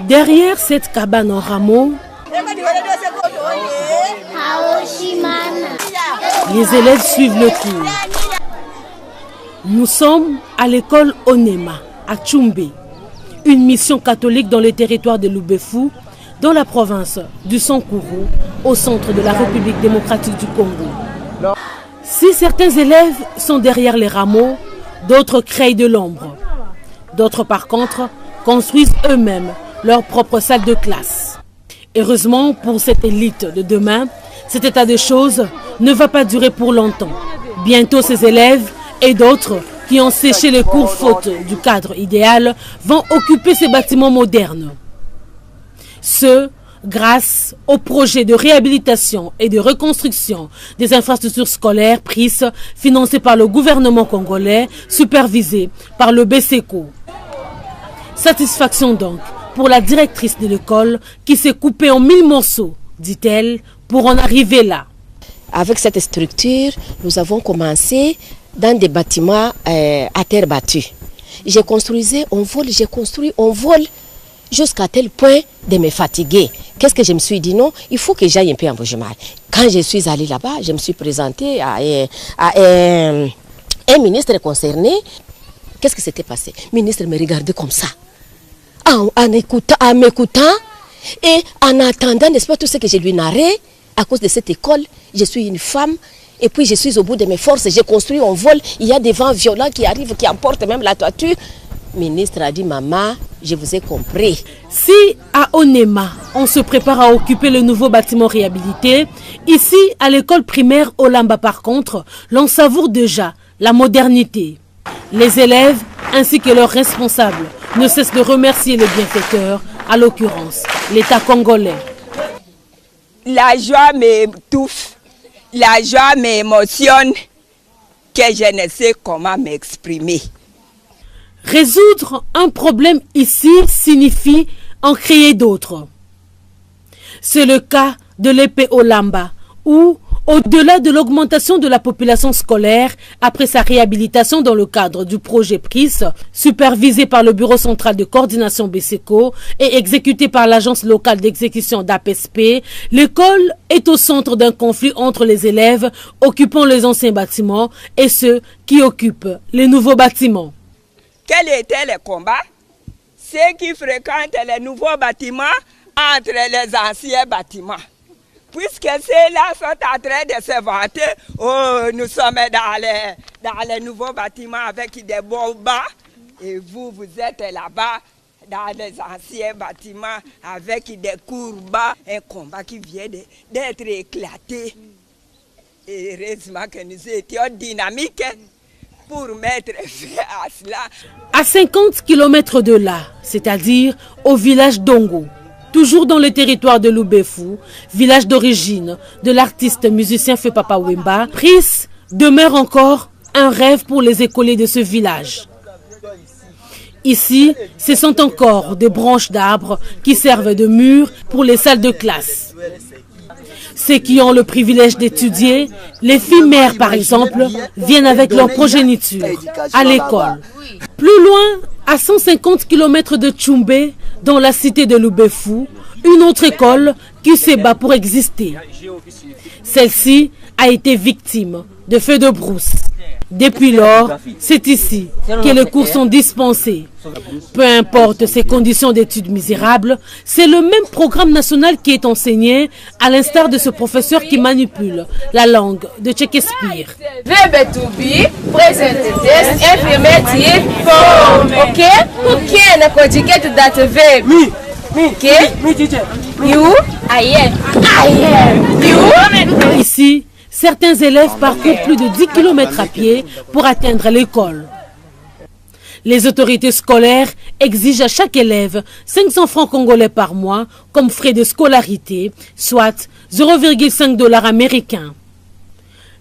Derrière cette cabane en rameaux, les élèves suivent le cours. Nous sommes à l'école Onema, à Tchoumbé, une mission catholique dans le territoire de Loubefou, dans la province du Sankuru, au centre de la République démocratique du Congo. Si certains élèves sont derrière les rameaux, d'autres créent de l'ombre. D'autres, par contre, construisent eux-mêmes leur propre salle de classe. Heureusement pour cette élite de demain, cet état de choses ne va pas durer pour longtemps. Bientôt, ces élèves et d'autres qui ont séché les cours faute du cadre idéal vont occuper ces bâtiments modernes. Ce, grâce au projet de réhabilitation et de reconstruction des infrastructures scolaires prises, financées par le gouvernement congolais, supervisé par le BCECO. Satisfaction donc pour la directrice de l'école qui s'est coupée en 1000 morceaux, dit-elle, pour en arriver là. Avec cette structure, nous avons commencé dans des bâtiments à terre battue. J'ai construit en vol jusqu'à tel point de me fatiguer. Qu'est-ce que je me suis dit? Non, il faut que j'aille un peu en Bujumbura. Quand je suis allée là-bas, je me suis présentée à un ministre concerné. Qu'est-ce qui s'était passé? Le ministre me regardait comme ça, en m'écoutant et en attendant, n'est-ce pas, tout ce que je lui narrais. À cause de cette école, je suis une femme et puis je suis au bout de mes forces. J'ai construit en vol. Il y a des vents violents qui arrivent, qui emportent même la toiture. Le ministre a dit, maman, je vous ai compris. Si à Onema, on se prépare à occuper le nouveau bâtiment réhabilité, ici, à l'école primaire Olamba, par contre, l'on savoure déjà la modernité. Les élèves ainsi que leurs responsables ne cessent de remercier le bienfaiteur, à l'occurrence l'État congolais. La joie m'étouffe, la joie m'émotionne, que je ne sais comment m'exprimer. Résoudre un problème ici signifie en créer d'autres. C'est le cas de l'EP Olamba, où, au-delà de l'augmentation de la population scolaire, après sa réhabilitation dans le cadre du projet PRIS, supervisé par le Bureau central de coordination BCECO et exécuté par l'agence locale d'exécution d'APSP, l'école est au centre d'un conflit entre les élèves occupant les anciens bâtiments et ceux qui occupent les nouveaux bâtiments. Quel était le combat? Ceux qui fréquentent les nouveaux bâtiments entre les anciens bâtiments. Puisque ceux-là sont en train de se vanter, oh, nous sommes dans les nouveaux bâtiments avec des bons bas, et vous êtes là-bas dans les anciens bâtiments avec des cours bas, un combat qui vient d'être éclaté. Et heureusement que nous étions dynamiques pour mettre fin à cela. À 50 km de là, c'est-à-dire au village d'Ongo, toujours dans le territoire de Loubefou, village d'origine de l'artiste musicien Feu Papa Wemba, PRIS demeure encore un rêve pour les écoliers de ce village. Ici, ce sont encore des branches d'arbres qui servent de murs pour les salles de classe. Ceux qui ont le privilège d'étudier, les filles mères par exemple, viennent avec leur progéniture à l'école. Plus loin, à 150 km de Tchoumbé, dans la cité de Loubefou, une autre école qui se bat pour exister. Celle-ci a été victime de feux de brousse. Depuis lors, c'est ici que les cours sont dispensés. Peu importe ces conditions d'études misérables, c'est le même programme national qui est enseigné, à l'instar de ce professeur qui manipule la langue de Shakespeare. Verbe to be, present tense, affirmative form. Ok? Who can conjugate that verb? Me. Okay? Me, teacher. You? I am. You? Ici, certains élèves parcourent plus de 10 km à pied pour atteindre l'école. Les autorités scolaires exigent à chaque élève 500 francs congolais par mois comme frais de scolarité, soit 0,5 $ américains.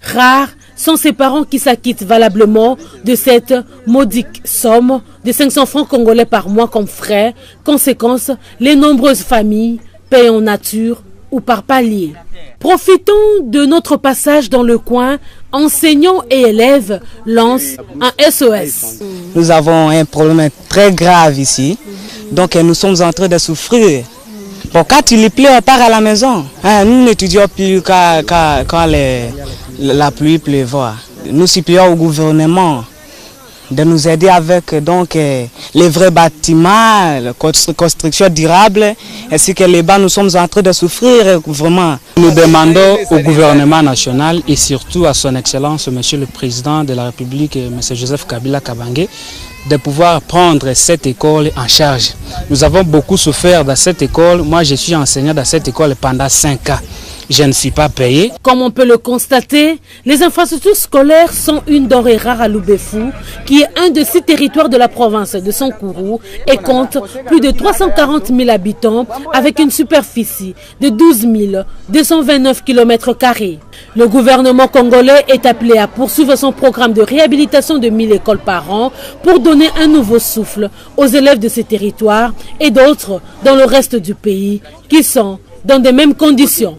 Rares sont ces parents qui s'acquittent valablement de cette modique somme de 500 francs congolais par mois comme frais. Conséquence, les nombreuses familles paient en nature ou par palier. Profitons de notre passage dans le coin. Enseignants et élèves lancent un SOS. Nous avons un problème très grave ici. Donc nous sommes en train de souffrir. Bon, quand il pleut, on part à la maison. Nous n'étudions plus quand la pluie pleuvoit. Nous supplions au gouvernement de nous aider avec les vrais bâtiments, la construction durable, ainsi que les bas, nous sommes en train de souffrir vraiment. Nous demandons au gouvernement national et surtout à son Excellence, Monsieur le Président de la République, Monsieur Joseph Kabila Kabange, de pouvoir prendre cette école en charge. Nous avons beaucoup souffert dans cette école. Moi, je suis enseignant dans cette école pendant 5 ans. Je ne suis pas payé. Comme on peut le constater, les infrastructures scolaires sont une denrée rare à Loubefou, qui est un de 6 territoires de la province de Sankourou et compte plus de 340 000 habitants avec une superficie de 12 229 km². Le gouvernement congolais est appelé à poursuivre son programme de réhabilitation de 1000 écoles par an pour donner un nouveau souffle aux élèves de ces territoires et d'autres dans le reste du pays qui sont dans les mêmes conditions.